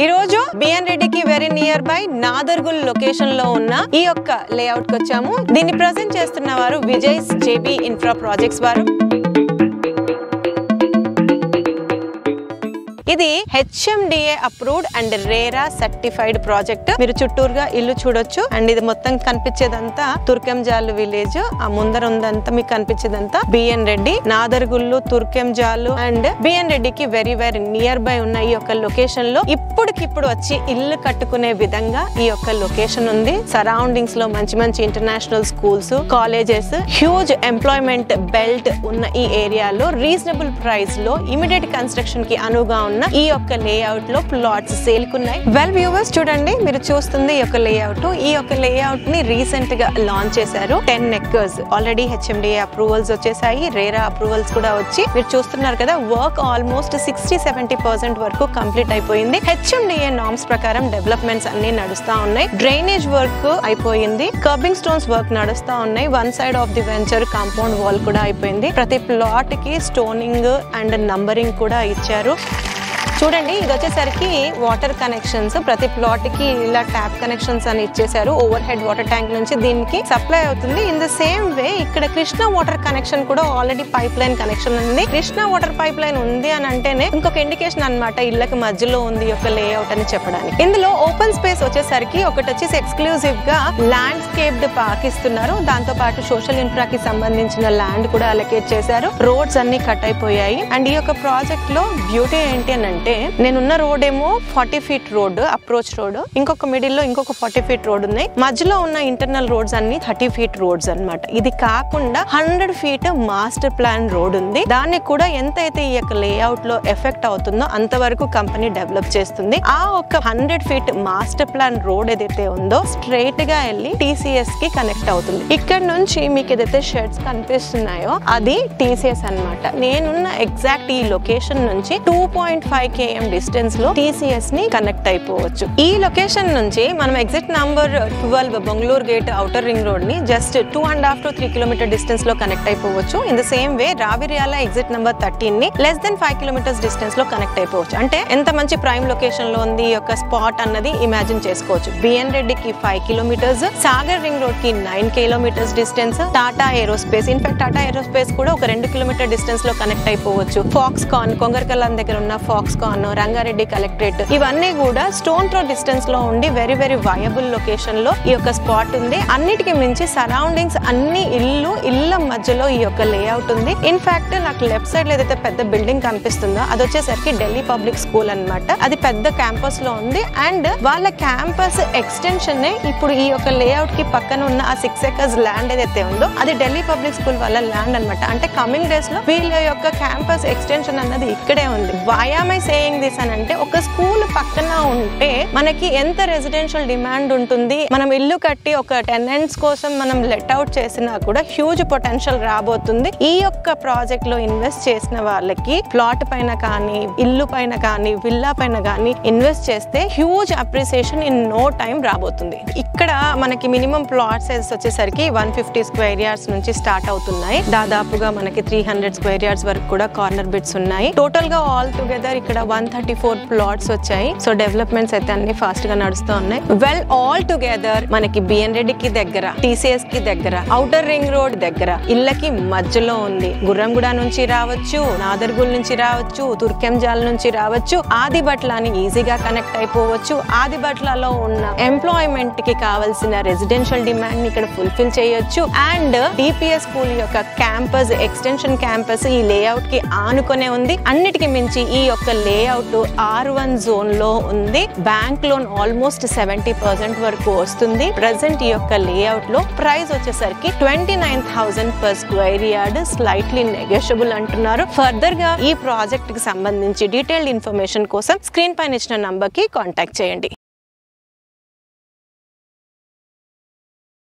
ఈ రోజు బిఎన్ రెడ్డికి very near by Nadargul location లో ఉన్న ఈ యొక్క లేఅవుట్ కి వచ్చాము. దీన్ని ప్రెజెంట్ చేస్తున్న వారు విజయ్ జేబీ ఇన్ఫ్రా ప్రాజెక్ట్స్ వారు. ఇది HMDA approved and RERA certified project. మీరు చుట్టూరుగా ఇల్లు చూడొచ్చు. అండ్ ఇది మొత్తం కనిపించేదంతా తుర్కెంజాలు విలేజ్. ఆ ముందర ఉందంతా మీకు కనిపించేదంతా బిఎన్ రెడ్డి. నాదర్గుల్లు, తుర్కెంజాలు అండ్ బిఎన్ రెడ్డికి వెరీ వెరీ నియర్ బై ఉన్న ఈ యొక్క లొకేషన్ లో ఇప్పటికిప్పుడు వచ్చి ఇల్లు కట్టుకునే విధంగా ఈ యొక్క లొకేషన్ ఉంది. సరౌండింగ్స్ లో మంచి మంచి international schools, colleges, huge employment belt ఉన్న ఈ ఏరియాలో రీజనబుల్ ప్రైస్ లో ఇమిడియట్ కన్స్ట్రక్షన్ కి అనువుగా ఉన్న ఈ యొక్క లేఅవుట్ లో ప్లాట్స్ సేల్ కున్నాయి. వెల్ వ్యూవర్స్, చూడండి మీరు చూస్తుంది ఈ యొక్క లేఅవుట్. ఈ యొక్క లేఅవుట్ ని రీసెంట్ గా లాంచ్ చేశారు. 10 acres ఆల్రెడీ హెచ్ఎండిఏ అప్రూవల్స్ వచ్చేసాయి. రేరా అప్రూవల్స్ కూడా వచ్చి మీరు చూస్తున్నారు కదా, వర్క్ ఆల్మోస్ట్ 60-70% వరకు కంప్లీట్ అయిపోయింది. హెచ్ఎండిఏ నార్మ్స్ ప్రకారం డెవలప్మెంట్స్ అన్ని నడుస్తా ఉన్నాయి. డ్రైనేజ్ వర్క్ అయిపోయింది. కర్బింగ్ స్టోన్స్ వర్క్ నడుస్తా ఉన్నాయి. One side of the venture compound wall కూడా అయిపోయింది. ప్రతి ప్లాట్ కి స్టోనింగ్ అండ్ నంబరింగ్ కూడా ఇచ్చారు. చూడండి, ఇది వచ్చేసరికి వాటర్ కనెక్షన్స్. ప్రతి ప్లాట్ కి ఇలా ట్యాప్ కనెక్షన్స్ అని ఇచ్చేసారు. ఓవర్ హెడ్ వాటర్ ట్యాంక్ నుంచి దీనికి సప్లై అవుతుంది. ఇన్ ద సేమ్ వే ఇక్కడ కృష్ణా వాటర్ కనెక్షన్ కూడా ఆల్రెడీ పైప్ లైన్ కనెక్షన్ ఉంది. కృష్ణా వాటర్ పైప్ లైన్ ఉంది అని అంటేనే ఇంకొక ఇండికేషన్ అన్నమాట, ఇళ్ళకి మధ్యలో ఉంది ఒక లేఅవుట్ అని చెప్పడానికి. ఇందులో ఓపెన్ స్పేస్ వచ్చేసరికి ఒకటి వచ్చేసి ఎక్స్క్లూజివ్ గా ల్యాండ్స్కేప్డ్ పార్క్ ఇస్తున్నారు. దాంతో పాటు సోషల్ ఇన్ఫ్రాకి సంబంధించిన ల్యాండ్ కూడా అలొకేట్ చేశారు. రోడ్స్ అన్ని కట్ అయిపోయాయి. అండ్ ఈ యొక్క ప్రాజెక్ట్ లో బ్యూటీ ఏంటి అని అంటే, నేనున్న రోడ్ ఏమో 40 feet రోడ్, అప్రోచ్ రోడ్. ఇంకొక మిడిల్ లో ఇంకొక 40 feet రోడ్ ఉన్నాయి. మధ్యలో ఉన్న ఇంటర్నల్ రోడ్స్ అన్ని 30 feet రోడ్స్ అన్నమాట. ఇది కాకుండా 100 feet మాస్టర్ ప్లాన్ రోడ్ ఉంది. దాన్ని కూడా ఎంతైతే ఈ యొక్క లేఅవుట్ లో ఎఫెక్ట్ అవుతుందో అంతవరకు కంపెనీ డెవలప్ చేస్తుంది. ఆ ఒక 100 feet మాస్టర్ ప్లాన్ రోడ్ ఏదైతే ఉందో స్ట్రైట్ గా వెళ్ళి టీసీఎస్ కి కనెక్ట్ అవుతుంది. ఇక్కడ నుంచి మీకు ఏదైతే షెడ్స్ కనిపిస్తున్నాయో అది టీసీఎస్ అన్నమాట. నేనున్న ఎగ్జాక్ట్ ఈ లొకేషన్ నుంచి 2.5 km డిస్టెన్స్ లో టీసీఎస్ ని కనెక్ట్ అయిపోవచ్చు. ఈ లొకేషన్ నుంచి మనం exit number 12 Bengaluru gate outer ring road ని జస్ట్ 2.5 to 3 km డిస్టెన్స్ లో కనెక్ట్ అయిపోవచ్చు. In the same way Raviryal exit number 13 ని less than 5 kilometers డిస్టెన్స్ లో కనెక్ట్ అయిపోవచ్చు. అంటే ఎంత మంచి ప్రైమ్ లొకేషన్ లో ఉంది ఈ యొక్క స్పాట్ అన్నది ఇమాజిన్ చేసుకోవచ్చు. బిఎన్ రెడ్డికి 5 kilometers, సాగర్ రింగ్ రోడ్ కి 9 kilometers distance, Tata aerospace, in fact Tata aerospace కూడా ఒక 2 kilometer డిస్టెన్స్ లో కనెక్ట్ అయిపోవచ్చు. ఫాక్స్కాన్, కొంగరకల్లాన్ దగ్గర ఉన్న ఫాక్స్కాన్, రంగారెడ్డి కలెక్టరేట్, ఇవన్నీ కూడా స్టోన్ త్రో డిస్టెన్స్ లో ఉండి వెరీ వెరీ వయబుల్ లొకేషన్ లో ఈ యొక్క స్పాట్ ఉంది. అన్నిటికీ మించి సరౌండింగ్స్ అన్ని ఇళ్ళ మధ్యలో ఈ యొక్క లేఅవుట్ ఉంది. ఇన్ఫాక్ట్ నాకు లెఫ్ట్ సైడ్ లో ఏదైతే పెద్ద బిల్డింగ్ కనిపిస్తుందో అది వచ్చేసరికి ఢిల్లీ పబ్లిక్ స్కూల్ అన్నమాట. అది పెద్ద క్యాంపస్ లో ఉంది. అండ్ వాళ్ళ క్యాంపస్ ఎక్స్టెన్షన్ ఇప్పుడు ఈ యొక్క లేఅవుట్ కి పక్కన ఉన్న ఆ 6 acres ల్యాండ్ ఏదైతే ఉందో అది ఢిల్లీ పబ్లిక్ స్కూల్ వాళ్ళ ల్యాండ్ అన్నమాట. అంటే కమింగ్ డేస్ లో వీళ్ళ యొక్క క్యాంపస్ ఎక్స్టెన్షన్ అన్నది ఇక్కడే ఉంది. Why am I saying this అని అంటే, ఒక స్కూల్ పక్కన ఉంటే మనకి ఎంత రెసిడెన్షియల్ డిమాండ్ ఉంటుంది. మనం ఇల్లు కట్టి ఒక టెనెంట్స్ కోసం మనం లెట్ అవుట్ చేసినా కూడా హ్యూజ్ పొటెన్షియల్ రాబోతుంది. ఈ యొక్క ప్రాజెక్ట్ లో ఇన్వెస్ట్ చేసిన వాళ్ళకి ప్లాట్ పైన కానీ, ఇల్లు పైన కానీ, విల్లా పైన కానీ ఇన్వెస్ట్ చేస్తే huge appreciation in no time రాబోతుంది. ఇక్కడ మనకి మినిమం ప్లాట్ సైజ్ వచ్చేసరికి 150 square yards నుంచి స్టార్ట్ అవుతున్నాయి. దాదాపుగా మనకి 300 square yards వరకు కూడా కార్నర్ బిట్స్ ఉన్నాయి. టోటల్ గా ఆల్ టుగెదర్ ఇక్కడ 134 ప్లాట్స్ వచ్చాయి. సో డెవలప్మెంట్స్ అయితే అన్ని ఫాస్ట్ గా నడుస్తూ ఉన్నాయి. వెల్ ఆల్ టుగెదర్ మనకి బిఎన్ రెడ్డికి దగ్గర, టీసీఎస్ కి దగ్గర, ఔటర్ రింగ్ రోడ్ దగ్గర, ఇళ్ళకి మధ్యలో ఉంది. గుర్రంగూడ నుంచి రావచ్చు, నాదర్గుల్ నుంచి రావచ్చు, తుర్కెంజాల్ నుంచి రావచ్చు, ఆదిబట్లని ఈజీగా కనెక్ట్ అయిపోవచ్చు. ఆదిబట్లలో ఉన్న ఎంప్లాయ్మెంట్ కి కావాల్సిన రెసిడెన్షియల్ డిమాండ్ ని ఇక్కడ ఫుల్ఫిల్ చేయొచ్చు. అండ్ డిపిఎస్ స్కూల్ యొక్క క్యాంపస్, ఎక్స్టెన్షన్ క్యాంపస్ ఈ లేఅవుట్ కి ఆనుకునే ఉంది. అన్నిటికీ మించి ఈ యొక్క లేఅవుట్ R1 జోన్ లో ఉంది. బ్యాంక్ లోన్ ఆల్మోస్ట్ 70% వరకు వస్తుంది. ప్రెసెంట్ ఈ యొక్క లేఅవుట్ లో ప్రైస్ వచ్చేసరికి 29,000 per square yard, slightly negotiable అంటున్నారు. ఫర్దర్ గా ఈ ప్రాజెక్ట్ కి సంబంధించి డీటెయిల్డ్ ఇన్ఫర్మేషన్ కోసం స్క్రీన్ పైన ఇచ్చిన నంబర్ కి కాంటాక్ట్ చేయండి.